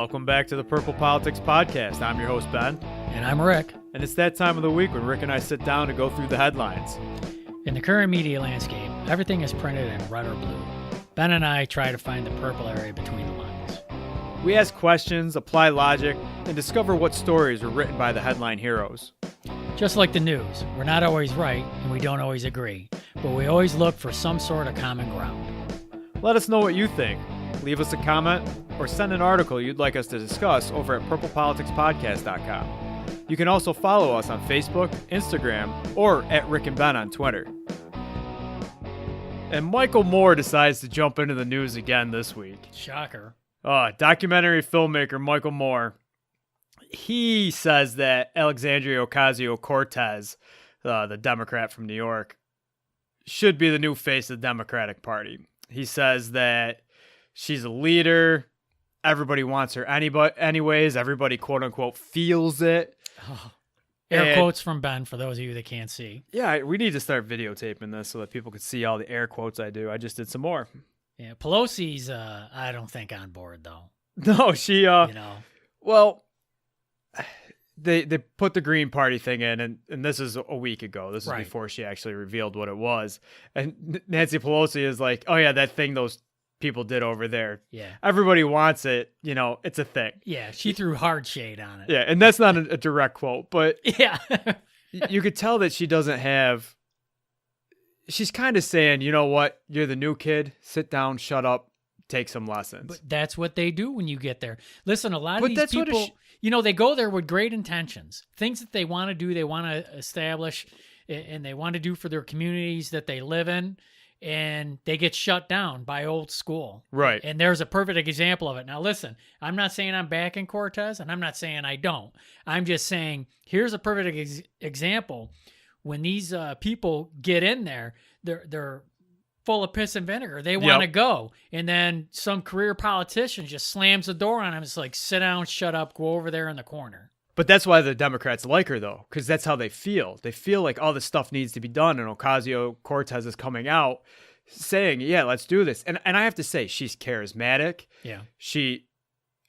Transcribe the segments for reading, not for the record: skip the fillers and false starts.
Welcome back to the Purple Politics Podcast. I'm your host, Ben. And I'm Rick. And it's that time of the week when Rick and I sit down to go through the headlines. In the current media landscape, everything is printed in red or blue. Ben and I try to find the purple area between the lines. We ask questions, apply logic, and discover what stories were written by the headline heroes. Just like the news, we're not always right and we don't always agree, but we always look for some sort of common ground. Let us know what you think. Leave us a comment or send an article you'd like us to discuss over at purplepoliticspodcast.com. You can also follow us on Facebook, Instagram, or at Rick and Ben on Twitter. And Michael Moore decides to jump into the news again this week. Shocker. Documentary filmmaker Michael Moore, he says that Alexandria Ocasio-Cortez, the Democrat from New York, should be the new face of the Democratic Party. He says that she's a leader. Everybody wants her anyways. Everybody, quote unquote, feels it. Oh, air quotes from Ben for those of you that can't see. Yeah, we need to start videotaping this so that people could see all the air quotes I do. I just did some more. Yeah, Pelosi's, I don't think on board though. No, she, well, they put the Green Party thing in, and this is a week ago. This is right before she actually revealed what it was. And Nancy Pelosi is like, oh yeah, that thing those people did over there. Yeah. Everybody wants it. You know, it's a thing. Yeah, she threw hard shade on it. Yeah, and that's not a direct quote, but yeah. you could tell that she doesn't have... She's kind of saying, you know what? You're the new kid. Sit down, shut up, take some lessons. But that's what they do when you get there. Listen, a lot of these people, they go there with great intentions. Things that they want to do, they want to establish, and they want to do for their communities that they live in, and they get shut down by old school. Right. And there's a perfect example of it. Now, listen, I'm not saying I'm backing Cortez, and I'm not saying I don't. I'm just saying here's a perfect example. When these people get in there, they're full of piss and vinegar. They want to go. And then some career politician just slams the door on them. It's like, sit down, shut up, go over there in the corner. But that's why the Democrats like her, though, because that's how they feel. They feel like all this stuff needs to be done, and Ocasio-Cortez is coming out saying, yeah, let's do this. And I have to say, she's charismatic. Yeah.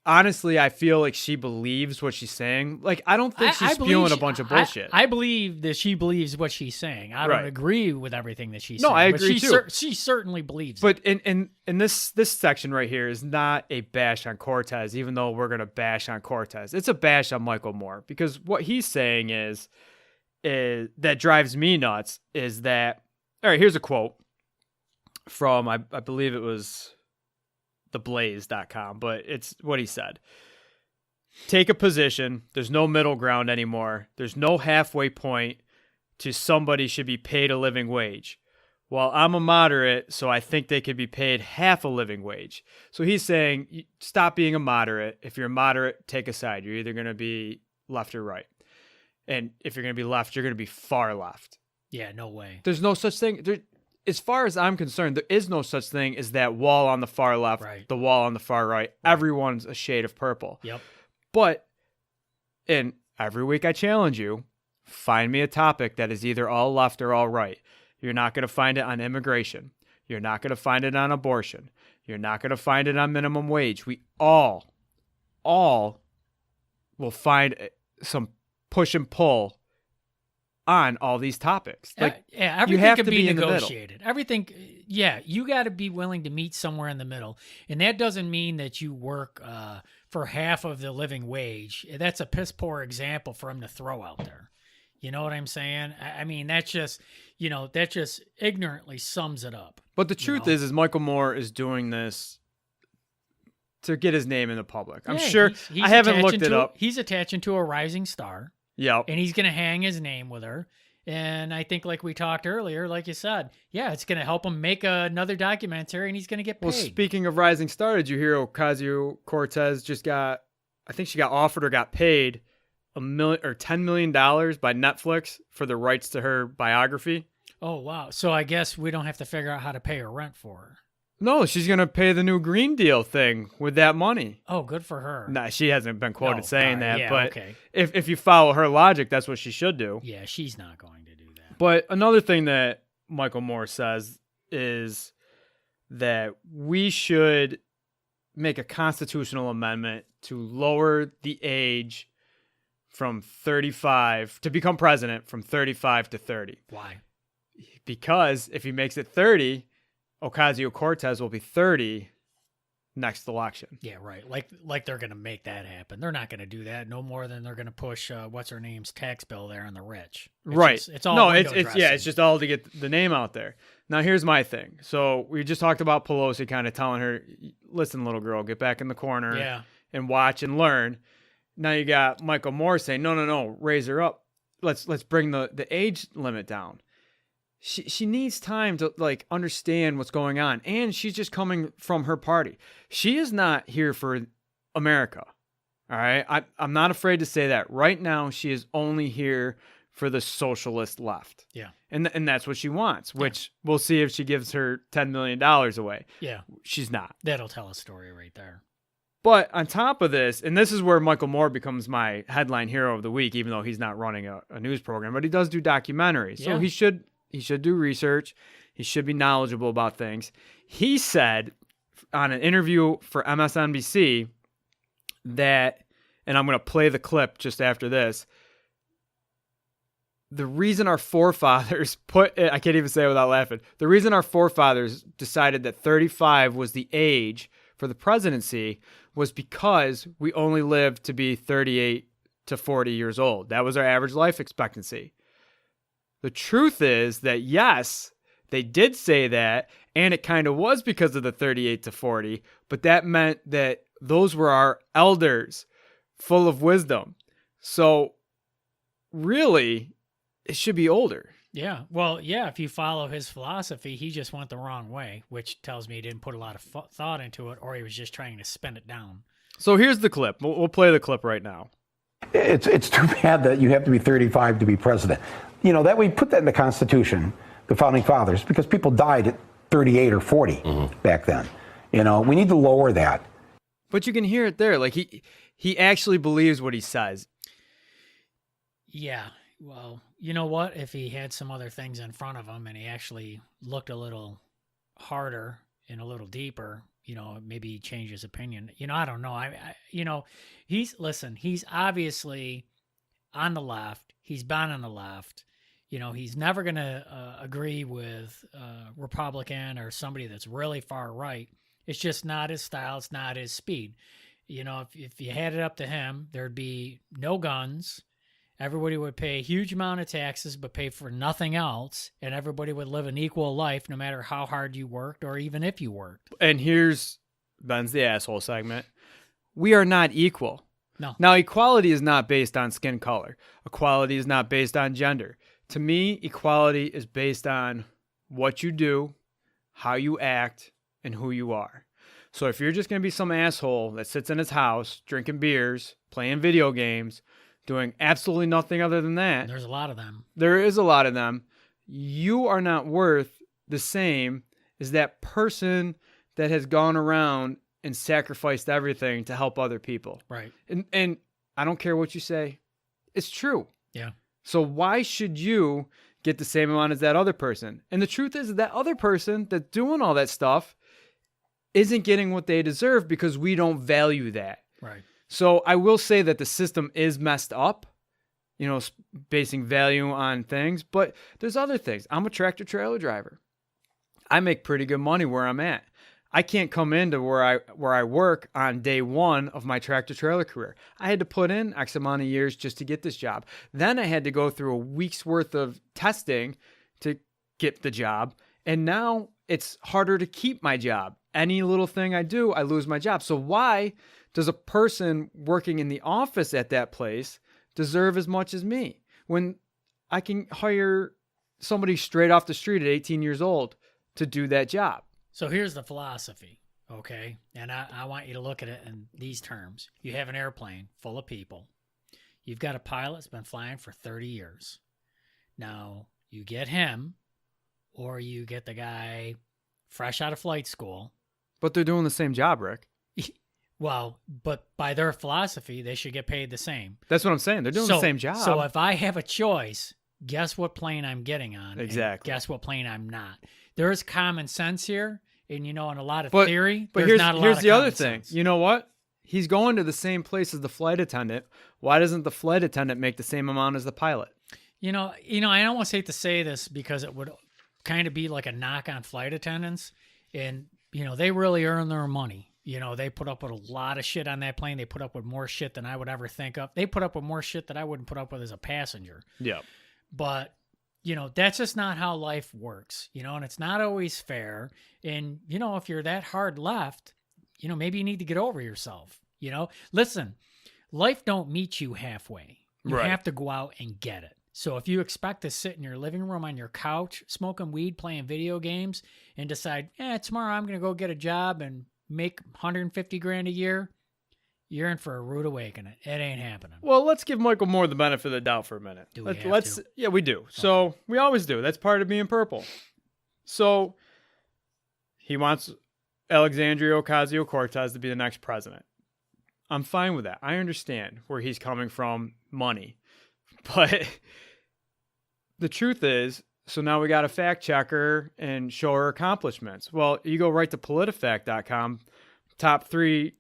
Honestly, I feel like she believes what she's saying. Like, I don't think she's spewing a bunch of bullshit. I believe that she believes what she's saying. I don't agree with everything that she's saying. No, I agree too. She certainly believes it. But in this section right here is not a bash on Cortez, even though we're going to bash on Cortez. It's a bash on Michael Moore, because what he's saying is that drives me nuts is that, all right, here's a quote from, I believe it was theblaze.com, but it's what he said. Take a position. There's no middle ground anymore. There's no halfway point to somebody should be paid a living wage. Well, I'm a moderate, so I think they could be paid half a living wage. So he's saying, stop being a moderate. If you're a moderate, take a side. You're either going to be left or right. And if you're going to be left, you're going to be far left. Yeah, no way. There's no such thing. As far as I'm concerned, there is no such thing as that wall on the far left, the wall on the far right. Everyone's a shade of purple. Yep. But, and every week I challenge you, find me a topic that is either all left or all right. You're not going to find it on immigration. You're not going to find it on abortion. You're not going to find it on minimum wage. We all will find some push and pull on all these topics. Like, everything can be negotiated. Everything, you got to be willing to meet somewhere in the middle. And that doesn't mean that you work for half of the living wage. That's a piss poor example for him to throw out there. You know what I'm saying? I mean, that just ignorantly sums it up. But the truth is Michael Moore is doing this to get his name in the public. I'm sure. I haven't looked it up. He's attaching to a rising star. Yep. And he's going to hang his name with her. And I think, like we talked earlier, like you said, it's going to help him make another documentary, and he's going to get paid. Well, speaking of rising star, did you hear Ocasio-Cortez just got, I think she got offered or got paid $10 million by Netflix for the rights to her biography? Oh, wow. So I guess we don't have to figure out how to pay her rent for her. No, she's going to pay the new Green Deal thing with that money. Oh, good for her. Nah, she hasn't been quoted saying that. Yeah, but okay. if you follow her logic, that's what she should do. Yeah, she's not going to do that. But another thing that Michael Moore says is that we should make a constitutional amendment to lower the age from 35 to become president from 35 to 30. Why? Because if he makes it 30, Ocasio-Cortez will be 30 next election. Yeah, right. Like they're going to make that happen. They're not going to do that no more than they're going to push what's her name's tax bill there on the rich. It's all no, it's just all to get the name out there. Now here's my thing. So we just talked about Pelosi kind of telling her, "Listen, little girl, get back in the corner and watch and learn." Now you got Michael Moore saying, "No, raise her up. Let's bring the age limit down." She needs time to like understand what's going on, and she's just coming from her party. She is not here for America. All right, I'm not afraid to say that right now. She is only here for the socialist left. Yeah, and that's what she wants. Which we'll see if she gives her $10 million away. Yeah, she's not. That'll tell a story right there. But on top of this, and this is where Michael Moore becomes my headline hero of the week, even though he's not running a news program, but he does do documentaries, so he should do research. He should be knowledgeable about things. He said on an interview for MSNBC that, and I'm going to play the clip just after this, the reason our forefathers I can't even say it without laughing, the reason our forefathers decided that 35 was the age for the presidency was because we only lived to be 38 to 40 years old. That was our average life expectancy. The truth is that, yes, they did say that, and it kind of was because of the 38 to 40, but that meant that those were our elders, full of wisdom. So, really, it should be older. Yeah. Well, yeah, if you follow his philosophy, he just went the wrong way, which tells me he didn't put a lot of thought into it, or he was just trying to spin it down. So here's the clip. We'll play the clip right now. It's too bad that you have to be 35 to be president. You know, that we put that in the Constitution, the Founding Fathers, because people died at 38 or 40 back then. You know, we need to lower that. But you can hear it there. Like, he actually believes what he says. Yeah. Well, you know what? If he had some other things in front of him and he actually looked a little harder and a little deeper, you know, maybe he changed his opinion. You know, I don't know. He's obviously on the left. He's been on the left. You know, he's never going to agree with Republican or somebody that's really far right. It's just not his style. It's not his speed. You know, if you had it up to him, there'd be no guns. Everybody would pay a huge amount of taxes, but pay for nothing else. And everybody would live an equal life, no matter how hard you worked or even if you worked. And here's Ben's the asshole segment. We are not equal. No. Now, equality is not based on skin color. Equality is not based on gender. To me, equality is based on what you do, how you act, and who you are. So if you're just going to be some asshole that sits in his house, drinking beers, playing video games, doing absolutely nothing other than that. There's a lot of them. There is a lot of them. You are not worth the same as that person that has gone around and sacrificed everything to help other people. Right. And I don't care what you say. It's true. Yeah. So why should you get the same amount as that other person? And the truth is that other person that's doing all that stuff isn't getting what they deserve because we don't value that. Right. So I will say that the system is messed up, you know, basing value on things, but there's other things. I'm a tractor trailer driver. I make pretty good money where I'm at. I can't come into where I work on day one of my tractor trailer career. I had to put in X amount of years just to get this job. Then I had to go through a week's worth of testing to get the job. And now it's harder to keep my job. Any little thing I do, I lose my job. So why does a person working in the office at that place deserve as much as me when I can hire somebody straight off the street at 18 years old to do that job? So here's the philosophy, okay? And I want you to look at it in these terms. You have an airplane full of people. You've got a pilot that's been flying for 30 years. Now, you get him, or you get the guy fresh out of flight school. But they're doing the same job, Rick. Well, but by their philosophy, they should get paid the same. That's what I'm saying. They're doing the same job. So if I have a choice, guess what plane I'm getting on? Exactly. Guess what plane I'm not? There is common sense here, and you know, in a lot of theory, theory, but there's not a lot of here's the other common thing. sense. You know what? He's going to the same place as the flight attendant. Why doesn't the flight attendant make the same amount as the pilot? I almost hate to say this because it would kind of be like a knock on flight attendants. And, they really earn their money. They put up with a lot of shit on that plane. They put up with more shit than I would ever think of. They put up with more shit that I wouldn't put up with as a passenger. Yeah. But, that's just not how life works, and it's not always fair. And, if you're that hard left, maybe you need to get over yourself. Listen, life don't meet you halfway. You Right. have to go out and get it. So if you expect to sit in your living room on your couch, smoking weed, playing video games, and decide, tomorrow I'm going to go get a job and make 150 grand a year, you're in for a rude awakening. It ain't happening. Well, let's give Michael Moore the benefit of the doubt for a minute. Do we have let's to? Yeah, we do. So we always do. That's part of being purple. So he wants Alexandria Ocasio-Cortez to be the next president. I'm fine with that. I understand where he's coming from, money. But the truth is, so now we got to fact check her and show her accomplishments. Well, you go right to politifact.com, top 3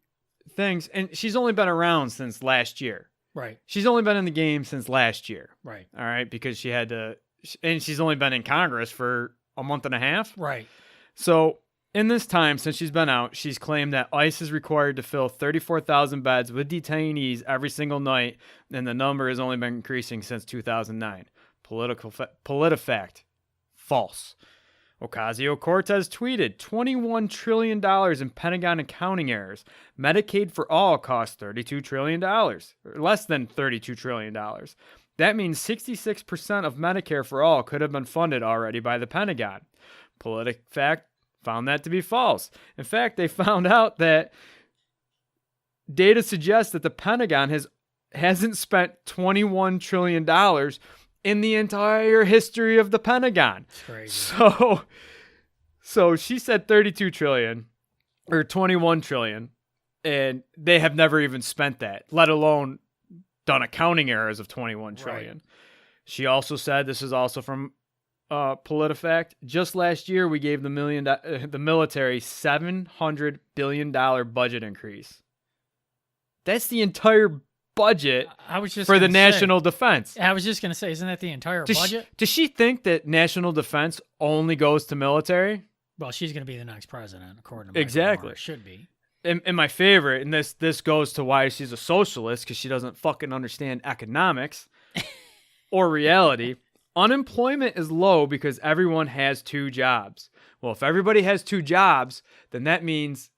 things, and she's only been around since last year. Right. She's only been in the game since last year. Right. All right, because she had to, and she's only been in Congress for a month and a half. Right. So in this time, since she's been out, she's claimed that ICE is required to fill 34,000 beds with detainees every single night, and the number has only been increasing since 2009. PolitiFact. False. Ocasio-Cortez tweeted $21 trillion in Pentagon accounting errors. Medicaid for all costs $32 trillion, or less than $32 trillion. That means 66% of Medicare for all could have been funded already by the Pentagon. PolitiFact found that to be false. In fact, they found out that data suggests that the Pentagon hasn't spent $21 trillion in the entire history of the Pentagon. It's crazy. So she said 32 trillion or 21 trillion, and they have never even spent that, let alone done accounting errors of 21 trillion. Right. She also said, this is also from PolitiFact, just last year we gave the military $700 billion budget increase. That's the entire budget for the national defense. I was just going to say, isn't that the entire budget? Does she think that national defense only goes to military? Well, she's going to be the next president, according to exactly. Moore. Should be. And my favorite, and this goes to why she's a socialist, because she doesn't fucking understand economics or reality. Unemployment is low because everyone has 2 jobs. Well, if everybody has 2 jobs, then that means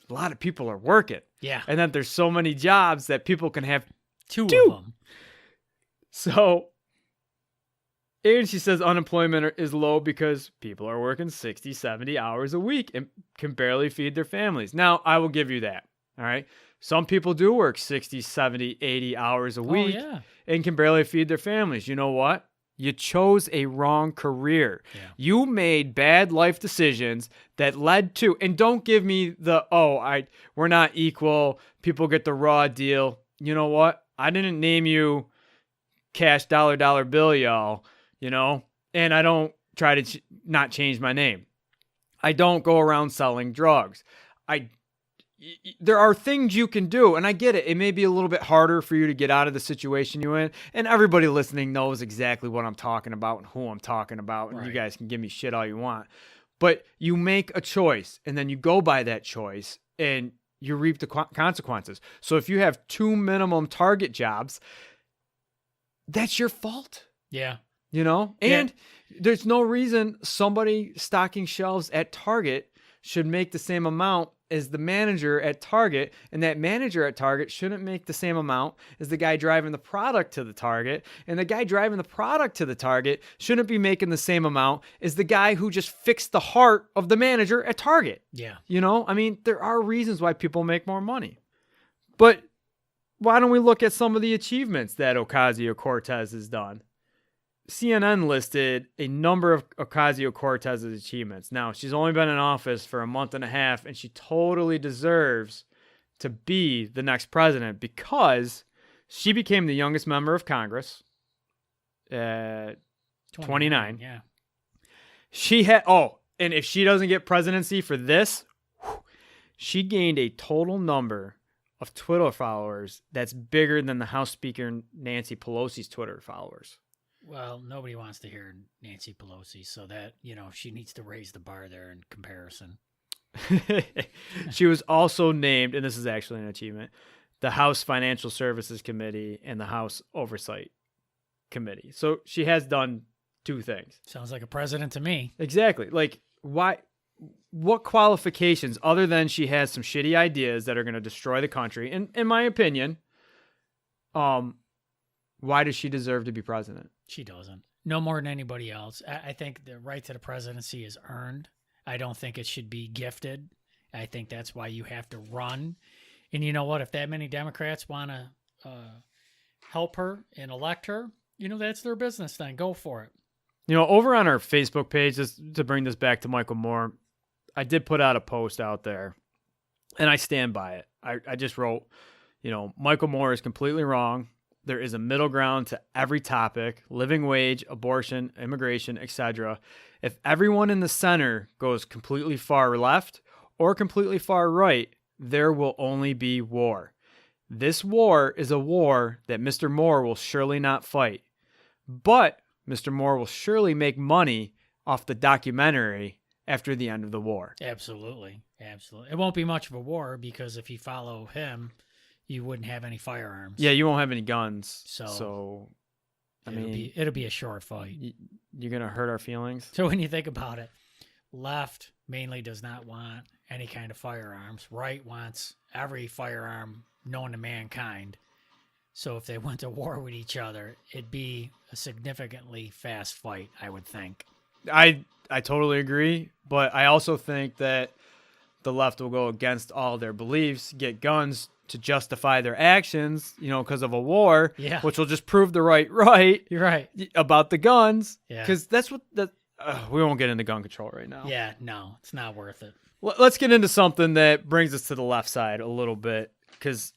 a lot of people are working. Yeah. And that there's so many jobs that people can have 2 of them. So, and she says unemployment is low because people are working 60, 70 hours a week and can barely feed their families. Now, I will give you that. All right. Some people do work 60, 70, 80 hours a week and can barely feed their families. You know what? You chose a wrong career. Yeah. You made bad life decisions that led to, and don't give me the, we're not equal. People get the raw deal. You know what? I didn't name you cash dollar bill, y'all, and I don't try to not change my name. I don't go around selling drugs. There are things you can do, and I get it. It may be a little bit harder for you to get out of the situation you're in, and everybody listening knows exactly what I'm talking about and who I'm talking about, and right. You guys can give me shit all you want. But you make a choice, and then you go by that choice, and you reap the consequences. So if you have 2 minimum target jobs, that's your fault. Yeah. And there's no reason somebody stocking shelves at Target should make the same amount as the manager at Target, and that manager at Target shouldn't make the same amount as the guy driving the product to the Target, and the guy driving the product to the Target shouldn't be making the same amount as the guy who just fixed the heart of the manager at Target. Yeah. There are reasons why people make more money. But why don't we look at some of the achievements that Ocasio-Cortez has done? CNN listed a number of Ocasio-Cortez's achievements. Now, she's only been in office for a month and a half, and she totally deserves to be the next president because she became the youngest member of Congress at 29. Yeah. She had, and if she doesn't get presidency for this, she gained a total number of Twitter followers that's bigger than the House Speaker Nancy Pelosi's Twitter followers. Well, nobody wants to hear Nancy Pelosi, so that, she needs to raise the bar there in comparison. She was also named, and this is actually an achievement, the House Financial Services Committee and the House Oversight Committee. So she has done two things. Sounds like a president to me. Exactly. Like, why? What qualifications, other than she has some shitty ideas that are going to destroy the country, in my opinion, why does she deserve to be president? She doesn't. No more than anybody else. I think the right to the presidency is earned. I don't think it should be gifted. I think that's why you have to run. And you know what? If that many Democrats want to help her and elect her, that's their business then. Go for it. Over on our Facebook page, just to bring this back to Michael Moore, I did put out a post out there, and I stand by it. I just wrote, Michael Moore is completely wrong. There is a middle ground to every topic: living wage, abortion, immigration, etc. If everyone in the center goes completely far left or completely far right, there will only be war. This war is a war that Mr. Moore will surely not fight. But Mr. Moore will surely make money off the documentary after the end of the war. Absolutely. Absolutely. It won't be much of a war because if you follow him, you wouldn't have any firearms. Yeah, you won't have any guns. So I mean, it'll be a short fight. You're going to hurt our feelings? So when you think about it, left mainly does not want any kind of firearms. Right wants every firearm known to mankind. So if they went to war with each other, it'd be a significantly fast fight, I would think. I totally agree, but I also think that the left will go against all their beliefs, get guns to justify their actions, because of a war, which will just prove the right. You're right. About the guns, yeah. Because that's what we won't get into gun control right now. Yeah, no, it's not worth it. Let's get into something that brings us to the left side a little bit, because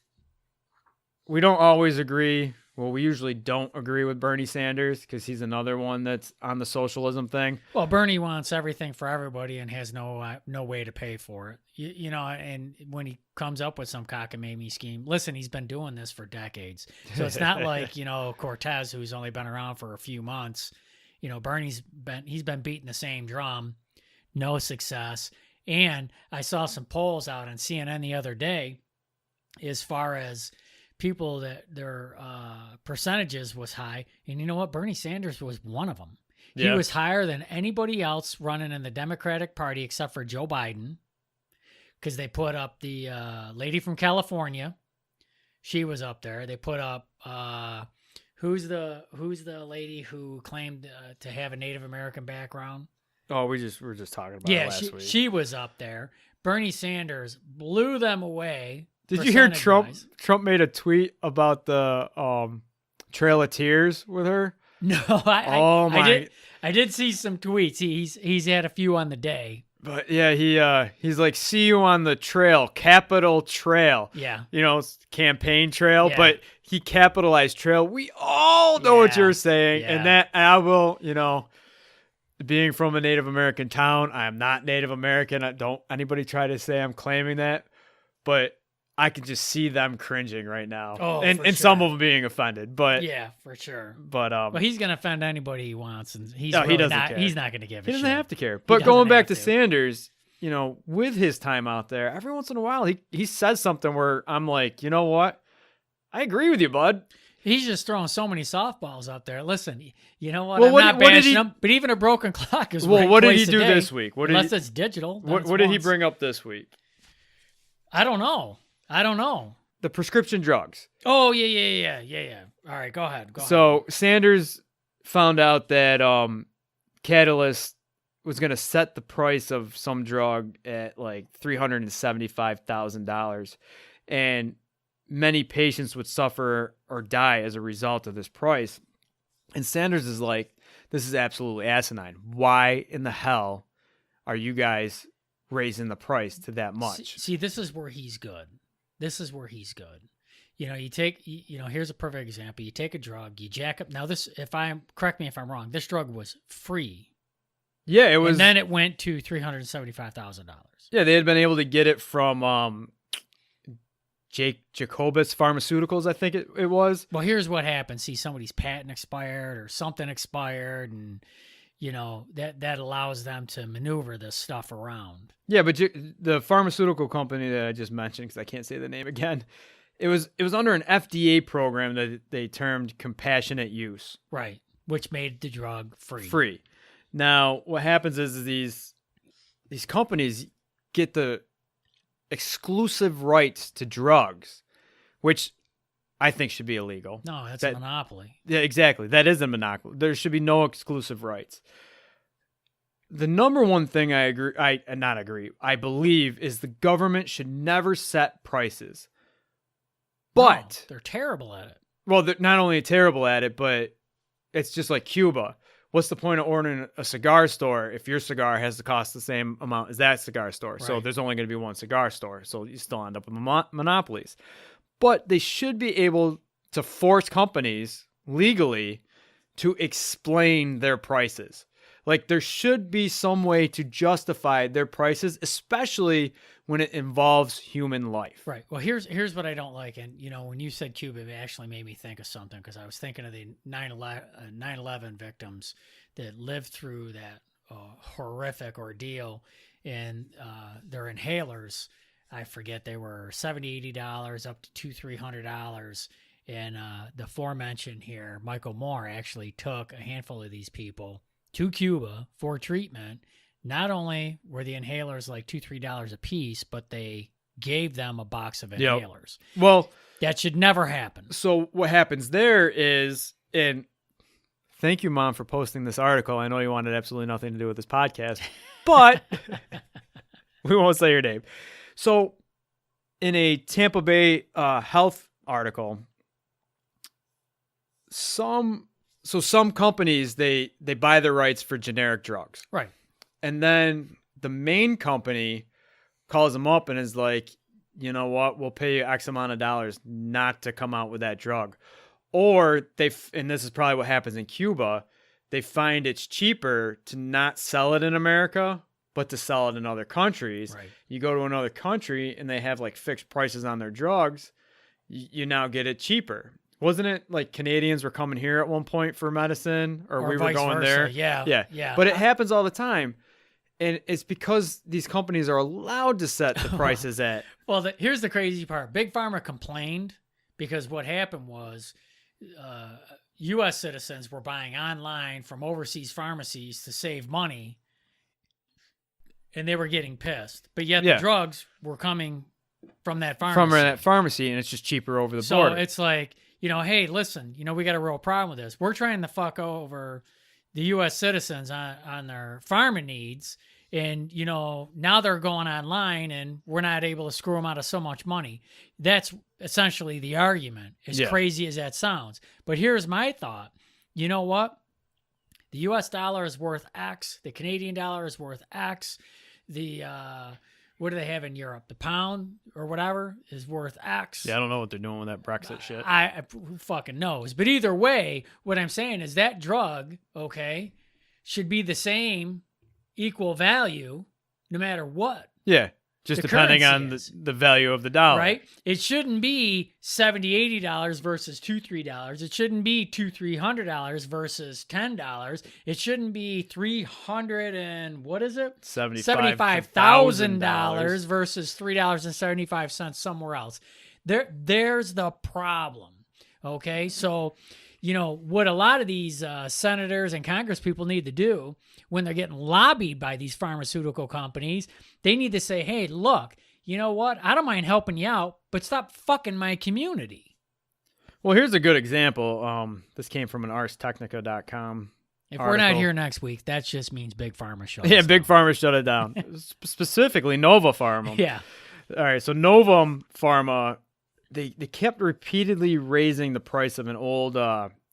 we don't always agree. Well, we usually don't agree with Bernie Sanders because he's another one that's on the socialism thing. Well, Bernie wants everything for everybody and has no way to pay for it. And when he comes up with some cockamamie scheme, listen, he's been doing this for decades. So it's not like, Cortez, who's only been around for a few months. Bernie's been beating the same drum, no success. And I saw some polls out on CNN the other day as far as people that their percentages was high. And you know what? Bernie Sanders was one of them. Yeah. He was higher than anybody else running in the Democratic Party except for Joe Biden, because they put up the lady from California. She was up there. They put up who's the lady who claimed to have a Native American background? Oh, we were just talking about it last week. She was up there. Bernie Sanders blew them away. Did you hear Trump made a tweet about the Trail of Tears with her? No, I did see some tweets. He's had a few on the day. But yeah, he's like, see you on the trail, capital trail. Yeah. Campaign trail, yeah. But he capitalized trail. We all know what you're saying. Yeah. And that I will, being from a Native American town, I am not Native American. Don't anybody try to say I'm claiming that. But I can just see them cringing right now. Oh, and some of them being offended. But yeah, for sure. But well, he's gonna offend anybody he wants, and he doesn't care. He's not gonna give a shit. He doesn't have to care. But going back to Sanders, with his time out there, every once in a while he says something where I'm like, you know what? I agree with you, bud. He's just throwing so many softballs out there. Listen, you know what? Well, I'm not bashing him, but even a broken clock is well. What did he do this week? Unless it's digital. What did he bring up this week? I don't know. The prescription drugs. Oh, yeah. All right, go ahead. So Sanders found out that Catalyst was going to set the price of some drug at like $375,000, and many patients would suffer or die as a result of this price. And Sanders is like, this is absolutely asinine. Why in the hell are you guys raising the price to that much? See, this is where he's good. You take, here's a perfect example. You take a drug, you jack up. Now correct me if I'm wrong, this drug was free. Yeah, it was. And then it went to $375,000. Yeah, they had been able to get it from Jacobus Pharmaceuticals, I think it was. Well, here's what happens. See, somebody's patent expired or something expired, and that allows them to maneuver this stuff around. Yeah, but the pharmaceutical company that I just mentioned, because I can't say the name again, it was under an FDA program that they termed compassionate use. Right, which made the drug free. Free. Now, what happens is these companies get the exclusive rights to drugs, which I think should be illegal. No, that's a monopoly. Yeah, exactly. That is a monopoly. There should be no exclusive rights. The number one thing I believe is the government should never set prices. But they're terrible at it. Well, they're not only terrible at it, but it's just like Cuba. What's the point of ordering a cigar store if your cigar has to cost the same amount as that cigar store? Right. So there's only going to be one cigar store. So you still end up with monopolies. But they should be able to force companies legally to explain their prices. Like, there should be some way to justify their prices, especially when it involves human life. Right. Well, here's what I don't like. And, when you said Cuba, it actually made me think of something, because I was thinking of the 9/11 victims that lived through that horrific ordeal, and their inhalers, I forget, they were $70, $80 up to $200-$300. And the aforementioned here, Michael Moore, actually took a handful of these people to Cuba for treatment. Not only were the inhalers like $2-3 a piece, but they gave them a box of inhalers. Yep. Well, that should never happen. So what happens there is, and thank you, Mom, for posting this article. I know you wanted absolutely nothing to do with this podcast, but we won't say your name. So in a Tampa Bay health article, some companies, they buy the rights for generic drugs. Right. And then the main company calls them up and is like, you know what, we'll pay you X amount of dollars not to come out with that drug. Or and this is probably what happens in Cuba, they find it's cheaper to not sell it in America, but to sell it in other countries. Right. You go to another country and they have like fixed prices on their drugs. You now get it cheaper. Wasn't it like Canadians were coming here at one point for medicine, or we were going versa. there? Yeah. But it happens all the time. And it's because these companies are allowed to set the prices at. Well, here's the crazy part. Big Pharma complained because what happened was U.S. citizens were buying online from overseas pharmacies to save money, and they were getting pissed. But yet the drugs were coming from that pharmacy. From that pharmacy, and it's just cheaper over the border. So it's like, hey, listen, we got a real problem with this. We're trying to fuck over the U.S. citizens on their pharma needs, and, now they're going online, and we're not able to screw them out of so much money. That's essentially the argument, as crazy as that sounds. But here's my thought. You know what? The U.S. dollar is worth X. The Canadian dollar is worth X. The what do they have in Europe? The pound or whatever is worth X. Yeah, I don't know what they're doing with that Brexit shit. Who fucking knows? But either way, what I'm saying is that drug, should be the same, equal value, no matter what. Yeah, just depending on the value of the dollar. Right? It shouldn't be $70, $80 versus $2-3. It shouldn't be $200-$300 versus $10. It shouldn't be $300 and what is it? $75,000 versus $3.75 somewhere else. There's the problem. Okay, so what a lot of these senators and Congress people need to do when they're getting lobbied by these pharmaceutical companies, they need to say, hey, look, you know what? I don't mind helping you out, but stop fucking my community. Well, here's a good example. This came from an arstechnica.com If article. we're not here next week, that just means Big Pharma shut us Yeah, down. Big Pharma shut it down. Specifically, Nova Pharma. Yeah. All right, so Nova Pharma, they kept repeatedly raising the price of an old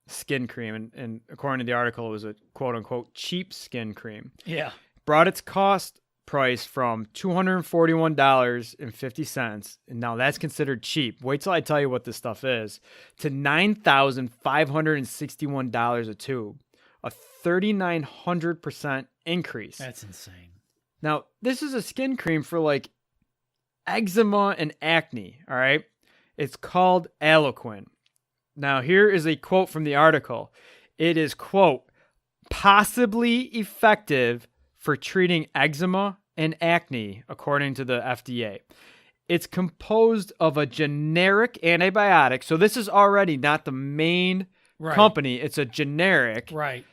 skin cream, and according to the article, it was a quote-unquote cheap skin cream. Yeah. Brought its cost price from $241.50, and now that's considered cheap. Wait till I tell you what this stuff is, to $9,561 a tube, a 3,900% increase. That's insane. Now, this is a skin cream for like eczema and acne, all right? It's called Aloquin. Now, here is a quote from the article. It is, quote, possibly effective for treating eczema and acne, according to the FDA. It's composed of a generic antibiotic. So this is already not the main company. It's a generic. Right.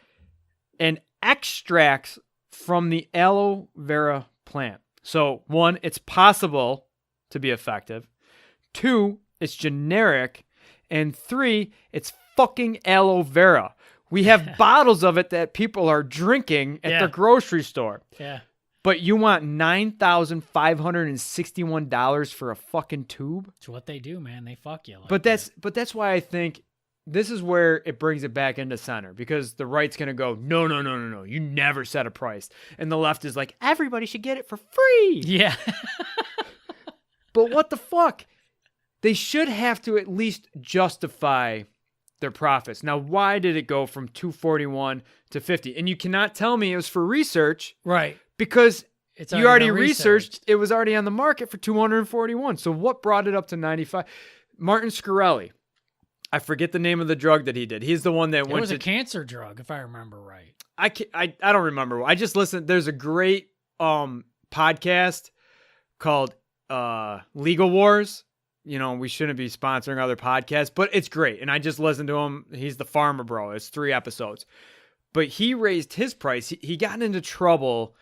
And extracts from the aloe vera plant. So 1, it's possible to be effective. 2, it's generic. And 3, it's fucking aloe vera. We have bottles of it that people are drinking at the grocery store. Yeah. But you want $9,561 for a fucking tube? It's what they do, man. They fuck you. But that's why I think this is where it brings it back into center, because the right's going to go, no. You never set a price. And the left is like, everybody should get it for free. Yeah. But what the fuck? They should have to at least justify their profits. Now, why did it go from $241 to $50? And you cannot tell me it was for research. Right. Because it's you already researched, it was already on the market for $241. So what brought it up to $95? Martin Shkreli. I forget the name of the drug that he did. He's the one that went to... It was a cancer drug, if I remember right. I don't remember. I just listened. There's a great podcast called Legal Wars. You know, we shouldn't be sponsoring other podcasts, but it's great. And I just listened to him. He's the Pharma bro. It's 3 episodes. But he raised his price. He got into trouble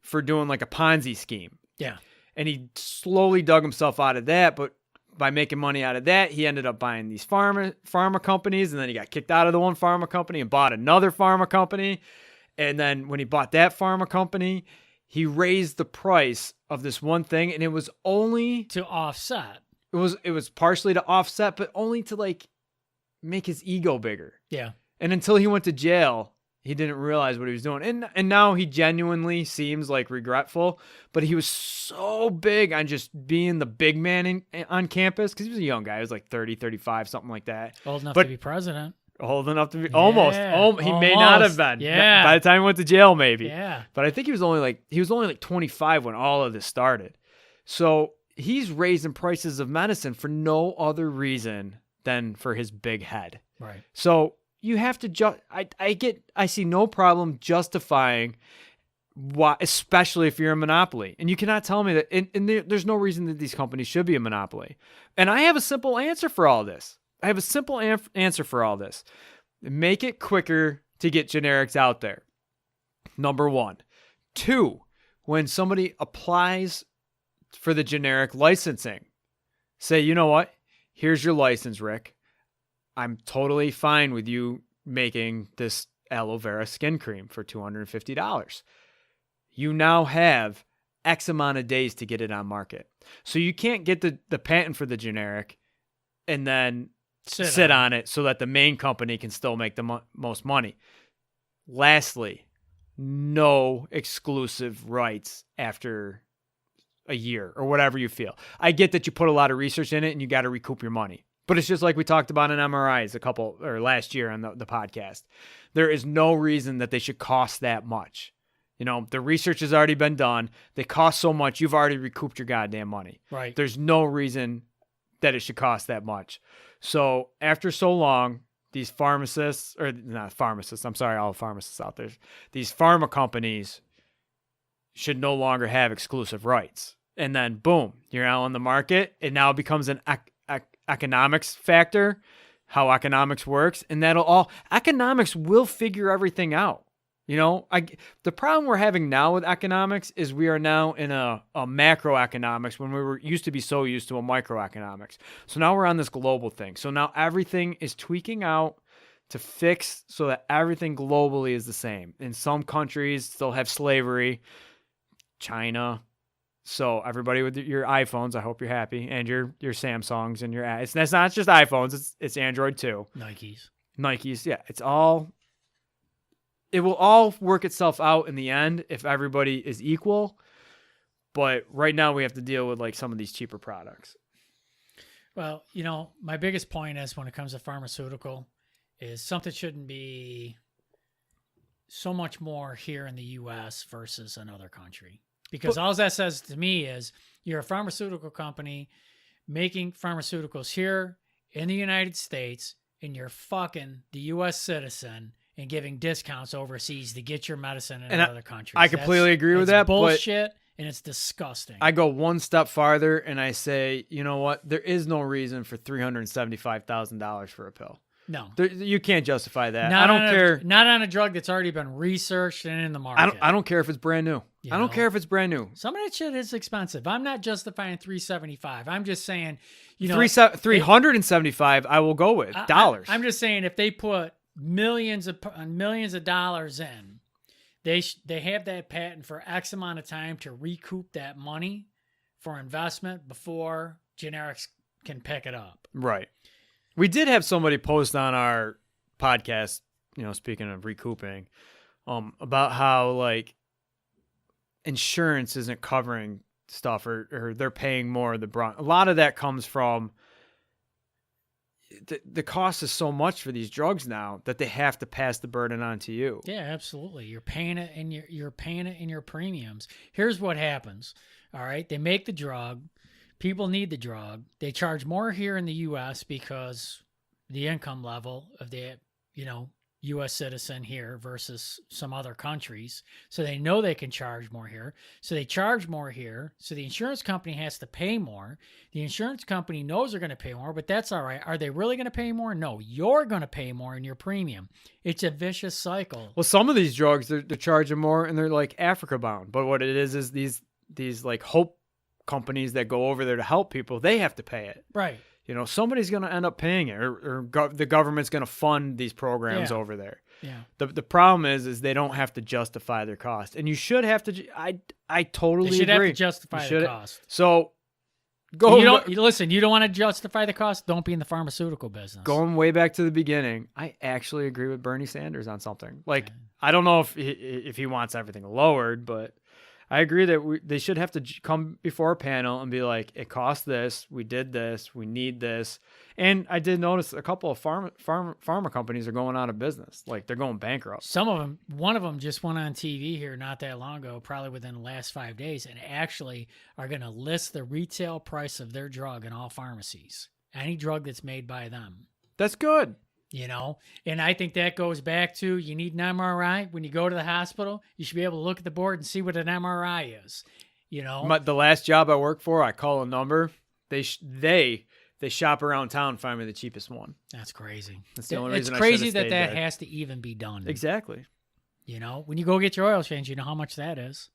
for doing like a Ponzi scheme. Yeah. And he slowly dug himself out of that, but by making money out of that, he ended up buying these pharma companies, and then he got kicked out of the one pharma company and bought another pharma company. And then when he bought that pharma company, he raised the price of this one thing, and it was only to offset. It was partially to offset, but only to like make his ego bigger. Yeah. And until he went to jail, he didn't realize what he was doing. And now he genuinely seems like regretful, but he was so big on just being the big man on campus, because he was a young guy. He was like 30, 35, something like that. Old enough to be president. Old enough to be almost. He may not have been. Yeah. By the time he went to jail, maybe. Yeah. But I think he was only like 25 when all of this started. So he's raising prices of medicine for no other reason than for his big head. Right. So you have to I see no problem justifying why, especially if you're a monopoly. And you cannot tell me that, and there's no reason that these companies should be a monopoly. And I have a simple answer for all this. Answer for all this. Make it quicker to get generics out there. Number 1. 2, when somebody applies for the generic licensing, say, you know what? Here's your license, Rick. I'm totally fine with you making this aloe vera skin cream for $250. You now have X amount of days to get it on market. So you can't get the patent for the generic and then sit on it so that the main company can still make the most money. Lastly, no exclusive rights after a year or whatever you feel. I get that you put a lot of research in it and you got to recoup your money. But it's just like we talked about in MRIs last year on the podcast. There is no reason that they should cost that much. You know, the research has already been done. They cost so much, you've already recouped your goddamn money. Right. There's no reason that it should cost that much. So after so long, these pharmacists, or not pharmacists, I'm sorry, all pharmacists out there, these pharma companies should no longer have exclusive rights. And then boom, you're out on the market. It now becomes an economics factor, how economics works, and economics will figure everything out. You know, the problem we're having now with economics is we are now in a macroeconomics when we were used to be so used to a microeconomics. So now we're on this global thing. So now everything is tweaking out to fix so that everything globally is the same. In some countries still have slavery, China. So everybody with your iPhones, I hope you're happy, and your Samsungs and it's not just iPhones, it's Android too. Nikes, yeah. It will all work itself out in the end if everybody is equal. But right now we have to deal with like some of these cheaper products. Well, you know, my biggest point is when it comes to pharmaceutical is something shouldn't be so much more here in the U.S. versus another country. Because all that says to me is you're a pharmaceutical company making pharmaceuticals here in the United States, and you're fucking the U.S. citizen and giving discounts overseas to get your medicine in other countries. I completely agree with that. Bullshit, and it's disgusting. I go one step farther and I say, you know what? There is no reason for $375,000 for a pill. No. You can't justify that. Not I don't care. Not on a drug that's already been researched and in the market. I don't care if it's brand new. You I don't know? care if it's brand new. Some of that shit is expensive. I'm not justifying $375. I'm just saying, you know, $375 I will go with dollars. I'm just saying if they put millions of dollars in, they have that patent for X amount of time to recoup that money for investment before generics can pick it up. Right. We did have somebody post on our podcast, you know, speaking of recouping, about how like insurance isn't covering stuff or they're paying more of the brunt. A lot of that comes from the cost is so much for these drugs now that they have to pass the burden on to you. Yeah, absolutely. You're paying it in your premiums. Here's what happens. All right, they make the drug. People need the drug. They charge more here in the U.S. because the income level of the, you know, U.S. citizen here versus some other countries. So they know they can charge more here. So they charge more here. So the insurance company has to pay more. The insurance company knows they're going to pay more, but that's all right. Are they really going to pay more? No, you're going to pay more in your premium. It's a vicious cycle. Well, some of these drugs, they're charging more and they're like Africa bound. But what it is these like hope companies that go over there to help people, they have to pay it. Right. You know, somebody's going to end up paying it or the government's going to fund these programs over there. Yeah. The problem is they don't have to justify their cost. And you should have to. I totally agree. They should agree. have to justify the cost. So You don't want to justify the cost? Don't be in the pharmaceutical business. Going way back to the beginning, I actually agree with Bernie Sanders on something. Like, I don't know if he wants everything lowered, but I agree that they should have to come before a panel and be like, it costs this, we did this, we need this. And I did notice a couple of pharma companies are going out of business. Like, they're going bankrupt. Some of them, one of them just went on TV here not that long ago, probably within the last 5 days, and actually are going to list the retail price of their drug in all pharmacies. Any drug that's made by them. That's good. You know, and I think that goes back to you need an MRI. When you go to the hospital, you should be able to look at the board and see what an MRI is. You know, the last job I worked for, I call a number. They shop around town and find me the cheapest one. That's crazy. That's the only reason it's crazy I that there. has to even be done. Exactly. You know, when you go get your oil change, you know how much that is,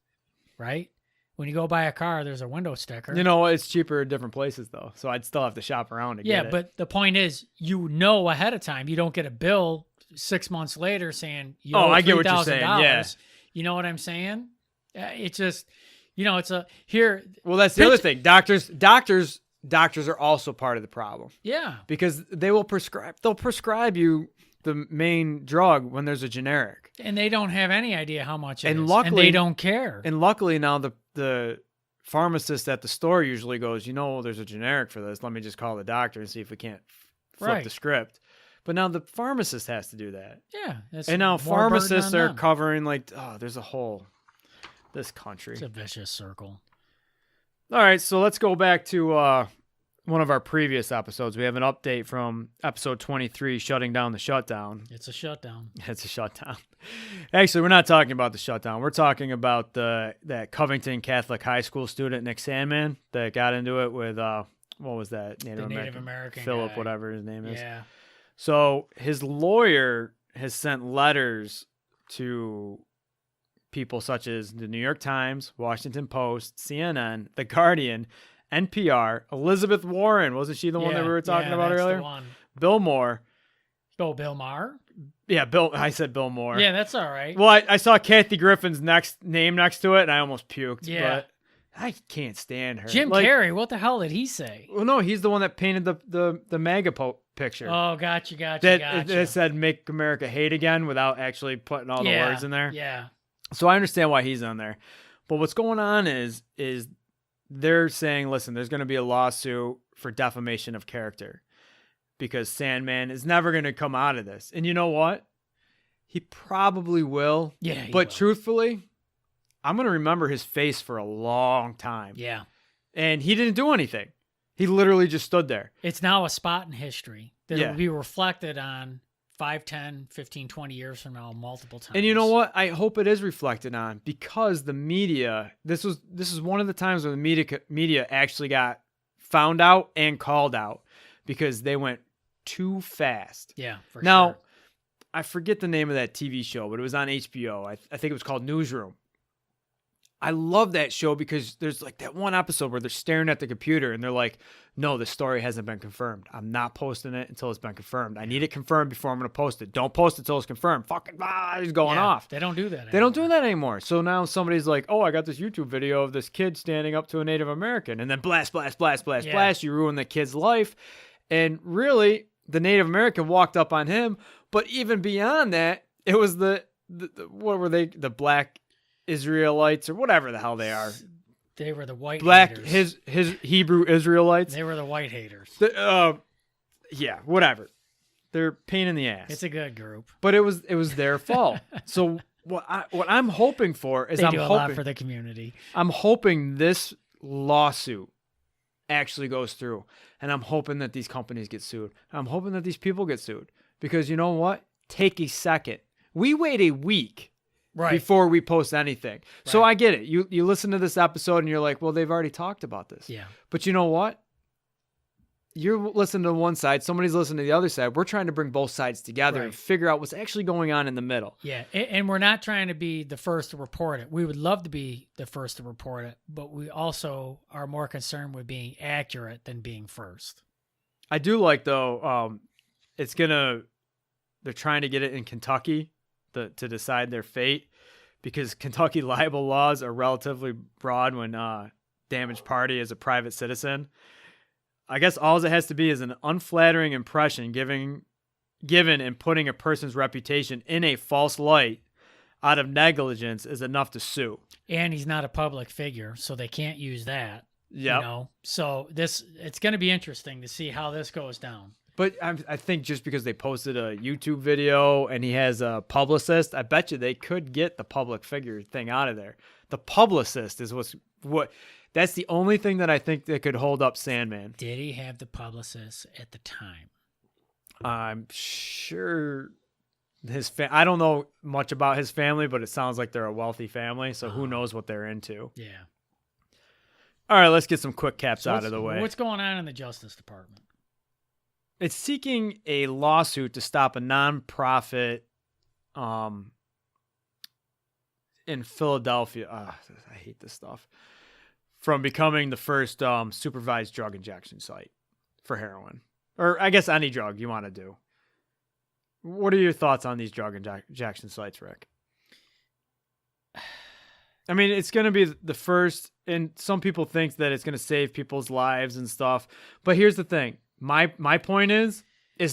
right? When you go buy a car, there's a window sticker. You know, it's cheaper at different places, though. So I'd still have to shop around to get it. Yeah, but the point is, you know ahead of time. You don't get a bill 6 months later saying, you owe I get what you're saying. Yeah. You know what I'm saying? It's just, you know, it's a, here. Well, that's the other thing. Doctors are also part of the problem. Yeah. Because they'll prescribe you the main drug when there's a generic. And they don't have any idea how much it is. Luckily, and they don't care. And luckily now the pharmacist at the store usually goes, you know, there's a generic for this. Let me just call the doctor and see if we can't flip the script. But now the pharmacist has to do that. Yeah. And now pharmacists are covering there's a whole, this country. It's a vicious circle. All right. So let's go back to one of our previous episodes. We have an update from episode 23, shutting down the shutdown. It's a shutdown. It's a shutdown. Actually, we're not talking about the shutdown. We're talking about that Covington Catholic High School student, Nick Sandman, that got into it with, what was that? Native American Philip, guy. whatever his name is. Yeah. So his lawyer has sent letters to people such as the New York Times, Washington Post, CNN, The Guardian, NPR, Elizabeth Warren. Wasn't she the one that we were talking about earlier? The one. Bill Moore. Oh, Bill Maher? Yeah, Bill. I said Bill Moore. Yeah, that's all right. Well, I saw Kathy Griffin's name next to it, and I almost puked. Yeah. But I can't stand her. Jim Carrey, what the hell did he say? Well, no, he's the one that painted the MAGA picture. Oh, gotcha. That said "Make America Hate Again" without actually putting all the words in there. Yeah. So I understand why he's on there. But what's going on is they're saying, listen, there's going to be a lawsuit for defamation of character because Sandman is never going to come out of this. And you know what? He probably will. Yeah. But truthfully, I'm going to remember his face for a long time. Yeah. And he didn't do anything. He literally just stood there. It's now a spot in history that Yeah. will be reflected on 5, 10, 15, 20 years from now multiple times. And you know what? I hope it is reflected on, because the media, this is one of the times when the media actually got found out and called out, because they went too fast. Yeah, for Now, sure. I forget the name of that TV show, but it was on HBO. I think it was called Newsroom. I love that show because there's like that one episode where they're staring at the computer and they're like, no, the story hasn't been confirmed. I'm not posting it until it's been confirmed. I need it confirmed before I'm going to post it. Don't post it until it's confirmed. Fucking he's going off. They don't do that They don't do that anymore. So now somebody's like, oh, I got this YouTube video of this kid standing up to a Native American, and then blast, blast, blast, blast, Yeah. blast. You ruin the kid's life. And really, the Native American walked up on him. But even beyond that, it was the what were they? The black Israelites or whatever the hell they are. They were the white Black, haters. his Hebrew Israelites. They were the white haters. Yeah, whatever. They're pain in the ass. It's a good group. But it was their fault. So what I'm hoping for is They do a lot for the community. I'm hoping this lawsuit actually goes through, and I'm hoping that these companies get sued. I'm hoping that these people get sued, because you know what? Take a second. We wait a week before we post anything. So Right. I get it. You listen to this episode and you're like, well, they've already talked about this. Yeah. But you know what? You're listening to one side, somebody's listening to the other side. We're trying to bring both sides together and Right. figure out what's actually going on in the middle. Yeah, and we're not trying to be the first to report it. We would love to be the first to report it, but we also are more concerned with being accurate than being first. I do like, though, they're trying to get it in Kentucky to decide their fate, because Kentucky libel laws are relatively broad when damaged party is a private citizen. I guess all it has to be is an unflattering impression given and putting a person's reputation in a false light out of negligence is enough to sue. And he's not a public figure, so they can't use that. Yep. You know, so it's going to be interesting to see how this goes down. But I think just because they posted a YouTube video and he has a publicist, I bet you they could get the public figure thing out of there. The publicist is that's the only thing that I think that could hold up Sandman. Did he have the publicist at the time? I'm sure I don't know much about his family, but it sounds like they're a wealthy family, so who knows what they're into. Yeah. All right, let's get some quick caps So out of the way. What's going on in the Justice Department? It's seeking a lawsuit to stop a nonprofit in Philadelphia. I hate this stuff. From becoming the first supervised drug injection site for heroin. Or I guess any drug you want to do. What are your thoughts on these drug injection sites, Rick? I mean, it's going to be the first, and some people think that it's going to save people's lives and stuff. But here's the thing. My point is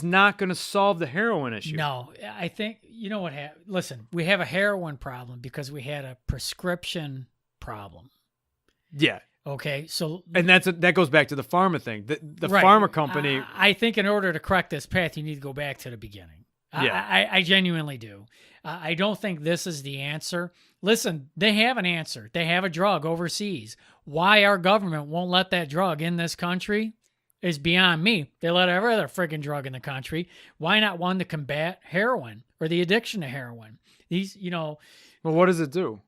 not going to solve the heroin issue. No, I think, you know what happened? Listen, we have a heroin problem because we had a prescription problem. Yeah. Okay, so... And that goes back to the pharma thing. The right. pharma company... I think in order to correct this path, you need to go back to the beginning. Yeah. I genuinely do. I don't think this is the answer. Listen, they have an answer. They have a drug overseas. Why our government won't let that drug in this country is beyond me. They let every other friggin' drug in the country. Why not one to combat heroin or the addiction to heroin? These, Well, what does it do?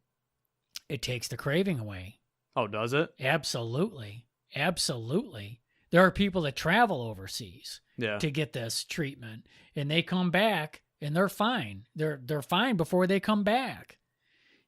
it takes the craving away. Oh, does it? Absolutely. Absolutely. There are people that travel overseas Yeah. to get this treatment, and they come back and they're fine. They're fine before they come back.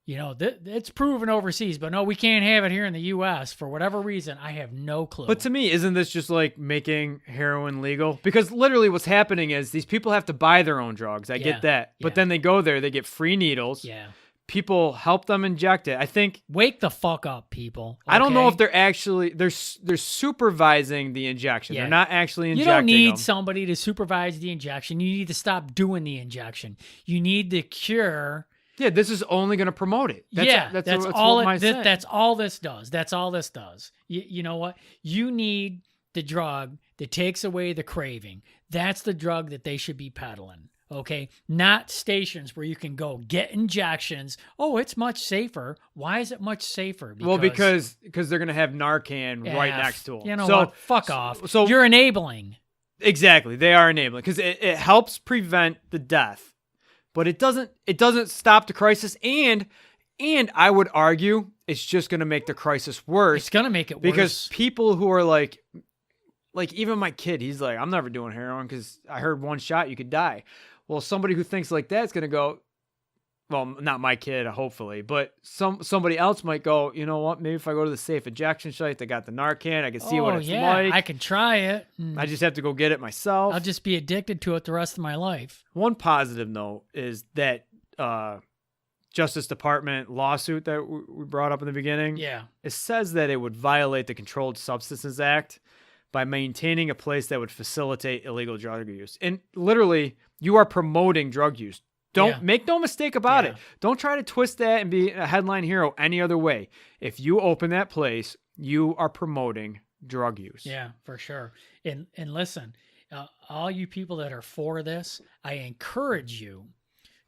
You know, it's proven overseas, but no, we can't have it here in the U.S. for whatever reason. I have no clue. But to me, isn't this just like making heroin legal? Because literally what's happening is these people have to buy their own drugs. I Yeah. get that. But Yeah. then they go there, they get free needles. yeah. People help them inject it. I think... Wake the fuck up, people. I don't know okay? if they're actually... They're supervising the injection. Yeah. They're not actually You injecting don't need them. somebody to supervise the injection. You need to stop doing the injection. You need the cure... Yeah, this is only going to promote it. That's all this does. That's all this does. You know what? You need the drug that takes away the craving. That's the drug that they should be peddling. Okay, not stations where you can go get injections. Oh, it's much safer. Why is it much safer? Because they're gonna have Narcan right next to them. You know what? Fuck off. So you're enabling. Exactly, they are enabling because it helps prevent the death, but it doesn't stop the crisis, and I would argue it's just gonna make the crisis worse. It's gonna make it worse because people who are like even my kid, he's like, I'm never doing heroin because I heard one shot you could die. Well, somebody who thinks like that's gonna go. Well, not my kid, hopefully, but somebody else might go, you know what, maybe if I go to the safe injection site, they got the Narcan, I can see what it's like. I can try it. I just have to go get it myself. I'll just be addicted to it the rest of my life. One positive note is that Justice Department lawsuit that we brought up in the beginning. Yeah. It says that it would violate the Controlled Substances Act by maintaining a place that would facilitate illegal drug use. And literally, you are promoting drug use. Make no mistake about it. Don't try to twist that and be a headline hero any other way. If you open that place, you are promoting drug use. Yeah, for sure. And listen, all you people that are for this, I encourage you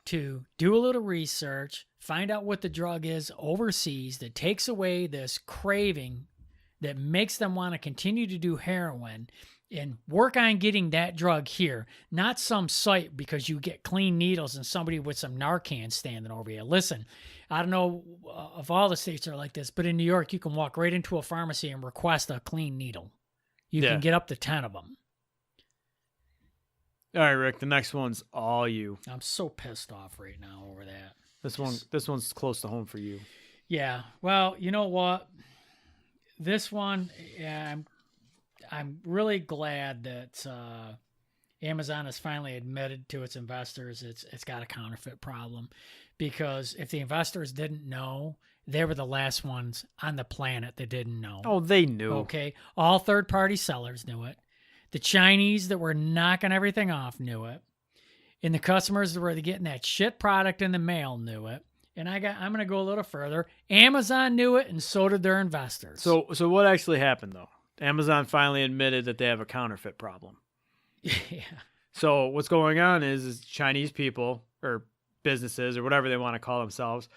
to do a little research, find out what the drug is overseas that takes away this craving that makes them want to continue to do heroin, and work on getting that drug here, not some site because you get clean needles and somebody with some Narcan standing over you. Listen, I don't know if all the states are like this, but in New York, you can walk right into a pharmacy and request a clean needle. You can get up to 10 of them. All right, Rick, the next one's all you. I'm so pissed off right now over that. This one's close to home for you. Yeah. Well, you know what? This one, I'm really glad that Amazon has finally admitted to its investors it's got a counterfeit problem, because if the investors didn't know, they were the last ones on the planet that didn't know. Oh, they knew. Okay. All third-party sellers knew it. The Chinese that were knocking everything off knew it. And the customers that were getting that shit product in the mail knew it. And I'm going to go a little further. Amazon knew it, and so did their investors. So what actually happened, though? Amazon finally admitted that they have a counterfeit problem. Yeah. So what's going on is Chinese people or businesses or whatever they want to call themselves,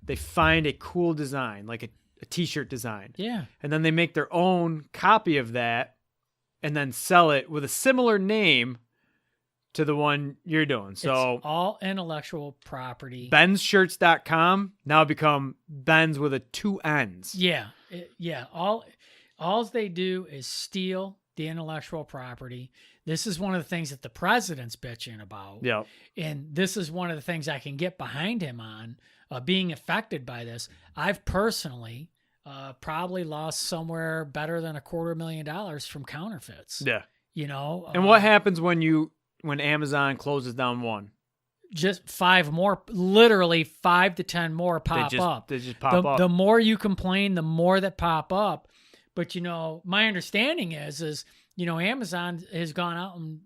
they find a cool design, like a T-shirt design. Yeah. And then they make their own copy of that and then sell it with a similar name to the one you're doing. So it's all intellectual property. BensShirts.com now become Ben's with a 2 N's. Yeah. All they do is steal the intellectual property. This is one of the things that the president's bitching about. Yep. And this is one of the things I can get behind him on, being affected by this. I've personally probably lost somewhere better than $250,000 from counterfeits. Yeah. You know? And what happens when Amazon closes down one? Just 5 more, literally 5 to 10 more pop up. They just pop up. The more you complain, the more that pop up. But, my understanding is, Amazon has gone out and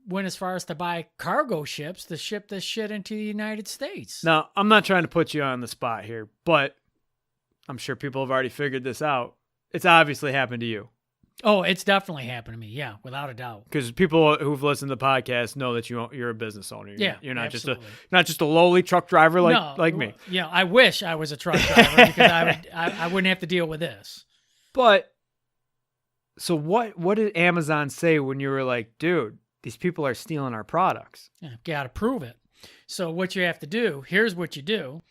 went as far as to buy cargo ships to ship this shit into the United States. Now, I'm not trying to put you on the spot here, but I'm sure people have already figured this out. It's obviously happened to you. Oh, it's definitely happened to me. Yeah, without a doubt. Because people who've listened to the podcast know that you're a business owner. You're not absolutely. just a lowly truck driver like me. Yeah, I wish I was a truck driver because I wouldn't have to deal with this. But so what did Amazon say when you were like, dude, these people are stealing our products? Yeah, got to prove it. So what you have to do, here's what you do.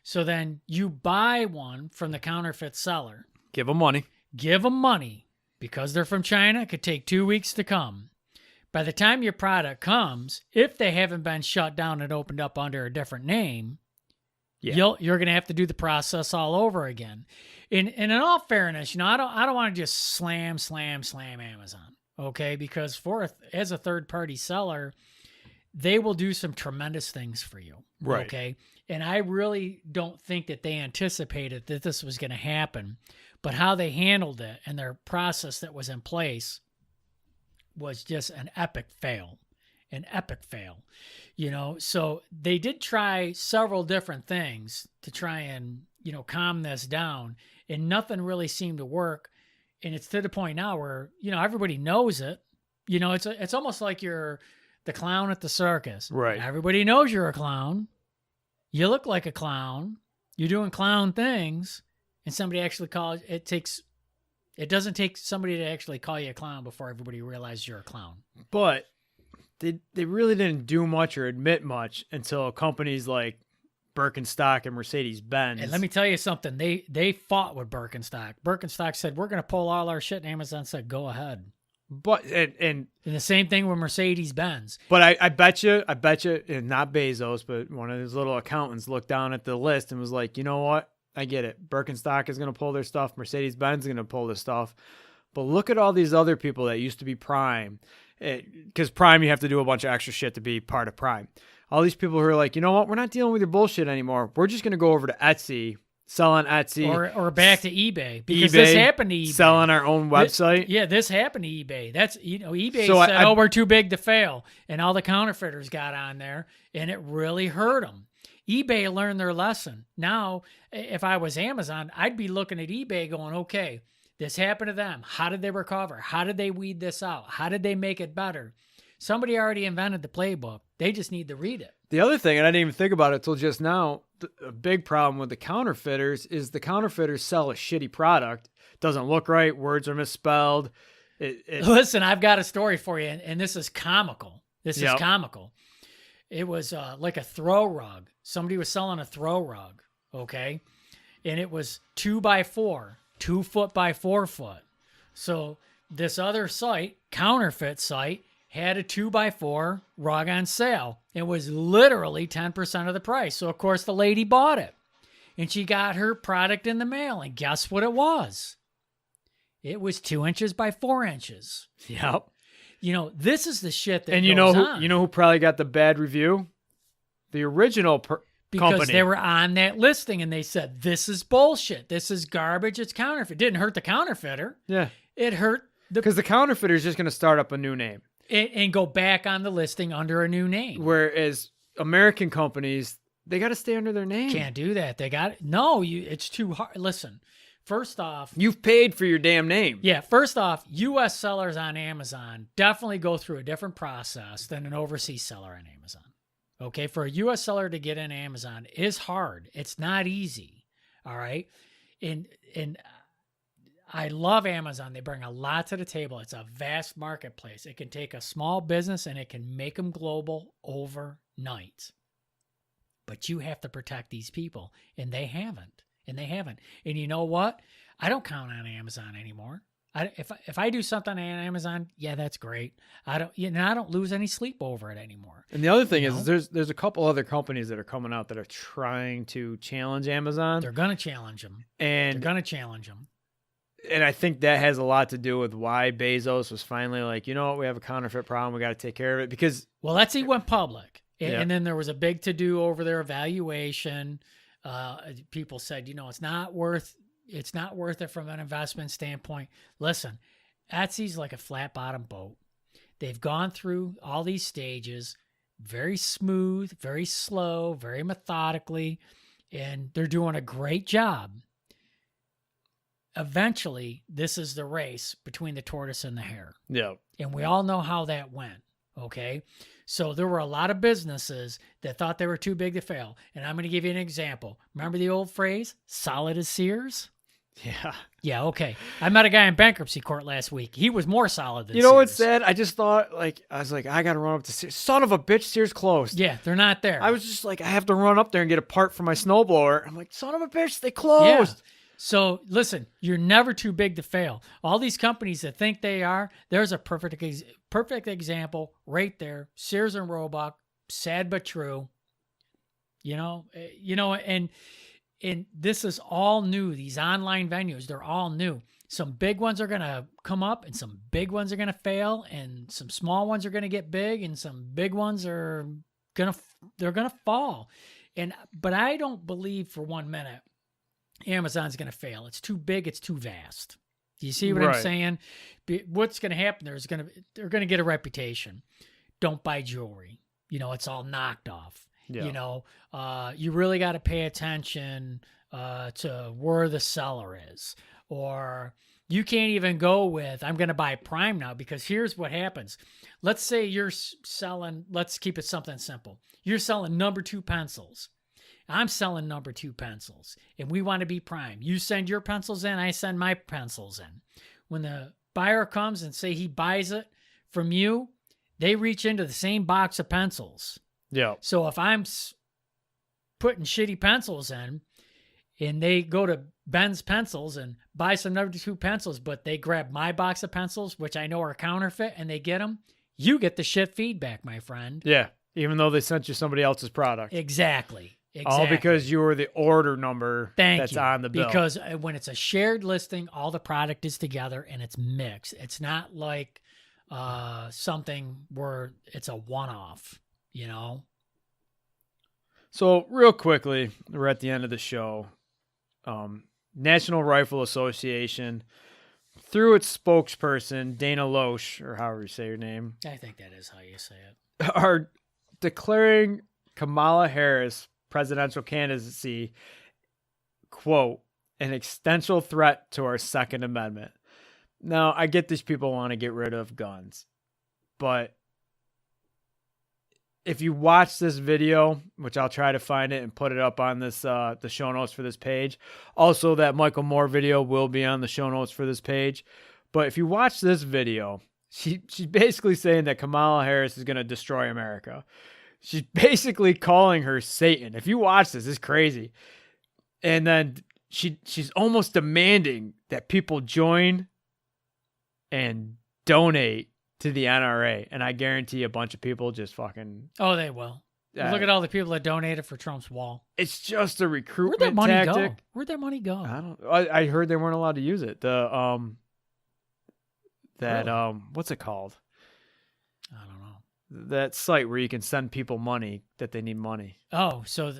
So then you buy one from the counterfeit seller. Give them money. Give them money. Because they're from China, it could take 2 weeks to come. By the time your product comes, if they haven't been shut down and opened up under a different name, you're going to have to do the process all over again. And in all fairness, I don't want to just slam Amazon, okay? Because as a third-party seller, they will do some tremendous things for you, right? Okay, and I really don't think that they anticipated that this was going to happen. But how they handled it and their process that was in place was just an epic fail. So they did try several different things to try and, calm this down, and nothing really seemed to work. And it's to the point now where, everybody knows it. It's almost like you're the clown at the circus. Right. Everybody knows you're a clown. You look like a clown. You're doing clown things, and somebody actually calls. It doesn't take somebody to actually call you a clown before everybody realizes you're a clown. But they really didn't do much or admit much until companies like Birkenstock and Mercedes-Benz. And let me tell you something. They fought with Birkenstock. Birkenstock said, we're going to pull all our shit, and Amazon said, go ahead. But and the same thing with Mercedes-Benz. But I bet you, and not Bezos, but one of his little accountants looked down at the list and was like, you know what? I get it. Birkenstock is going to pull their stuff. Mercedes-Benz is going to pull their stuff. But look at all these other people that used to be Prime. Because Prime, you have to do a bunch of extra shit to be part of Prime. All these people who are like, you know what? We're not dealing with your bullshit anymore. We're just going to go over to Etsy, sell on Etsy. Or back to eBay. Because this happened to eBay. Sell on our own website. This happened to eBay. eBay said, we're too big to fail. And all the counterfeiters got on there, and it really hurt them. eBay learned their lesson. Now, if I was Amazon, I'd be looking at eBay going, okay, this happened to them. How did they recover? How did they weed this out? How did they make it better? Somebody already invented the playbook. They just need to read it. The other thing, and I didn't even think about it till just now, a big problem with the counterfeiters is the counterfeiters sell a shitty product. It doesn't look right. Words are misspelled. Listen, I've got a story for you, and this is comical. This is comical. It was like a throw rug. Somebody was selling a throw rug, okay? And it was 2x4, 2 foot by 4 foot. So this other site, counterfeit site, had a 2x4 rug on sale. It was literally 10% of the price. So, of course, the lady bought it. And she got her product in the mail. And guess what it was? It was 2 inches by 4 inches. Yep. You know, this is the shit that and goes on. You know who probably got the bad review? The original because company. They were on that listing and they said, this is bullshit. This is garbage. It's counterfeit. It didn't hurt the counterfeiter. Yeah. It hurt because the counterfeiter is just going to start up a new name. And go back on the listing under a new name. Whereas American companies, they got to stay under their name. Can't do that. It's too hard. Listen, first off, you've paid for your damn name. Yeah. First off, U.S. sellers on Amazon definitely go through a different process than an overseas seller on Amazon. Okay. For a U.S. seller to get in Amazon is hard. It's not easy. All right. And I love Amazon. They bring a lot to the table. It's a vast marketplace. It can take a small business and it can make them global overnight. But you have to protect these people, and they haven't. And you know what? I don't count on Amazon anymore. If I do something on Amazon, yeah, that's great. I don't lose any sleep over it anymore. And the other thing is there's a couple other companies that are coming out that are trying to challenge Amazon. They're going to challenge them. And I think that has a lot to do with why Bezos was finally like, you know what, we have a counterfeit problem. We got to take care of it because. Well, let's see, went public. And then there was a big to-do over their evaluation. People said, it's not worth it from an investment standpoint. Listen, Etsy's like a flat bottom boat. They've gone through all these stages, very smooth, very slow, very methodically, and they're doing a great job. Eventually, this is the race between the tortoise and the hare. Yeah. And we all know how that went, okay? So there were a lot of businesses that thought they were too big to fail. And I'm going to give you an example. Remember the old phrase, solid as Sears? Yeah. Yeah, okay. I met a guy in bankruptcy court last week. He was more solid than Sears. You know what's sad? I just thought, I got to run up to Sears. Son of a bitch, Sears closed. Yeah, they're not there. I was just like, I have to run up there and get a part for my snowblower. I'm like, son of a bitch, they closed. Yeah. So listen, you're never too big to fail. All these companies that think they are, there's a perfect example right there. Sears and Roebuck, sad but true. And this is all new. These online venues, they're all new. Some big ones are going to come up and some big ones are going to fail and some small ones are going to get big and some big ones are going to fall. But I don't believe for 1 minute Amazon's going to fail. It's too big. It's too vast. Do you see what I'm saying? What's going to happen there is they're going to get a reputation. Don't buy jewelry. It's all knocked off. Yeah. You really got to pay attention to where the seller is, or You can't even go with, I'm going to buy Prime now, because here's what happens. Let's say you're selling, let's keep it something simple. You're selling number 2 pencils. I'm selling number 2 pencils, and we want to be Prime. You send your pencils in, I send my pencils in. When the buyer comes and say he buys it from you, they reach into the same box of pencils. Yeah. So if I'm putting shitty pencils in, and they go to Ben's Pencils and buy some number 2 pencils, but they grab my box of pencils, which I know are counterfeit, and they get them, you get the shit feedback, my friend. Yeah. Even though they sent you somebody else's product. Exactly. All because you were the order number that's on the bill. Because when it's a shared listing, all the product is together and it's mixed. It's not like something where it's a one-off, you know? So real quickly, we're at the end of the show. National Rifle Association, through its spokesperson, Dana Loesch, or however you say your name. I think that is how you say it. Are declaring Kamala Harris presidential candidacy, quote, an existential threat to our Second Amendment. Now, I get these people want to get rid of guns, but if you watch this video, which I'll try to find it and put it up on this the show notes for this page. Also, that Michael Moore video will be on the show notes for this page. But if you watch this video, she's basically saying that Kamala Harris is going to destroy America. She's basically calling her Satan. If you watch this, it's crazy. And then she's almost demanding that people join and donate to the NRA. And I guarantee a bunch of people just fucking... Oh, they will. Look at all the people that donated for Trump's wall. It's just a recruitment Where'd that money tactic. go? Where'd that money go? I heard they weren't allowed to use it. Really? What's it called? I don't know. That site where you can send people money that they need money. Oh, so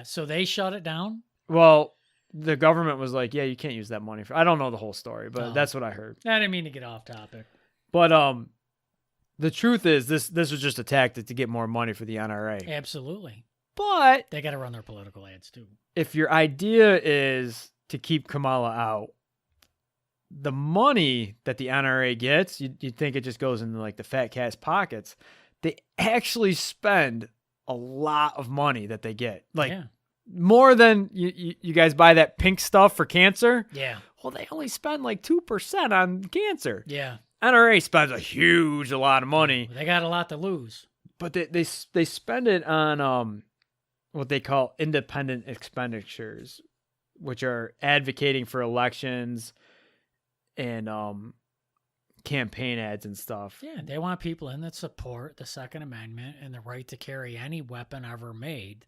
so they shut it down? Well, the government was like, yeah, you can't use that money for... I don't know the whole story, but that's what I heard. I didn't mean to get off topic. But the truth is this was just a tactic to get more money for the NRA. Absolutely. But they got to run their political ads too. If your idea is to keep Kamala out, the money that the NRA gets, you'd think it just goes into like the fat cat's pockets. They actually spend a lot of money that they get. Like more than you guys buy that pink stuff for cancer. Yeah. Well, they only spend like 2% on cancer. Yeah. NRA spends a lot of money. They got a lot to lose. But they spend it on what they call independent expenditures, which are advocating for elections and campaign ads and stuff. Yeah, they want people in that support the Second Amendment and the right to carry any weapon ever made.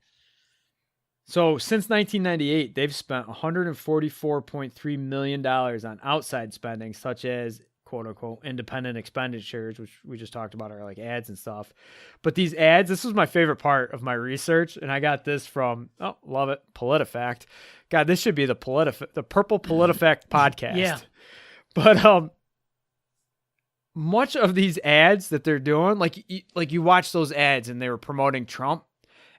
So since 1998, they've spent $144.3 million on outside spending, such as quote unquote independent expenditures, which we just talked about are like ads and stuff. But these ads, this was my favorite part of my research, and I got this from, love it, PolitiFact. God, this should be the Purple PolitiFact podcast. Yeah. But much of these ads that they're doing, like you watch those ads and they were promoting Trump,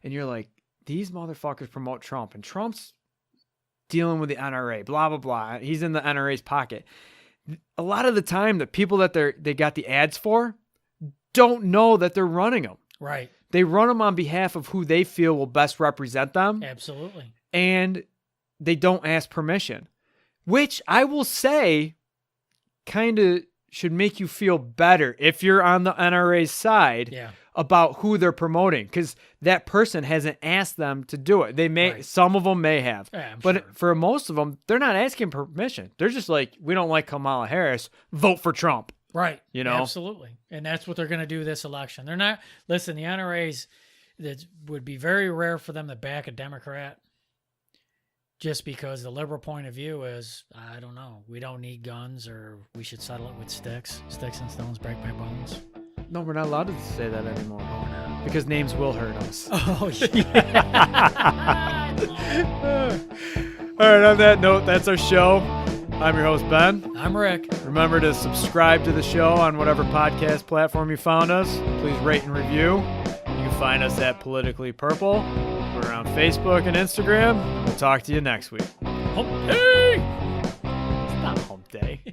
and you're like, these motherfuckers promote Trump, and Trump's dealing with the NRA, blah, blah, blah. He's in the NRA's pocket. A lot of the time, the people that they got the ads for don't know that they're running them. Right. They run them on behalf of who they feel will best represent them. Absolutely. And they don't ask permission, which I will say kind of should make you feel better if you're on the NRA's side about who they're promoting, because that person hasn't asked them to do it. They may, some of them may have, but for most of them, they're not asking permission. They're just like, we don't like Kamala Harris, vote for Trump. Right. You know? Absolutely. And that's what they're going to do this election. They're not, listen, the NRA's, that would be very rare for them to back a Democrat. Just because the liberal point of view is, I don't know, we don't need guns, or we should settle it with sticks. Sticks and stones break my bones. No, we're not allowed to say that anymore. Because names will hurt us. Oh, yeah. All right, on that note, that's our show. I'm your host, Ben. I'm Rick. Remember to subscribe to the show on whatever podcast platform you found us. Please rate and review. You can find us at Politically Purple. We're on Facebook and Instagram. We'll talk to you next week. Hey! not hump day.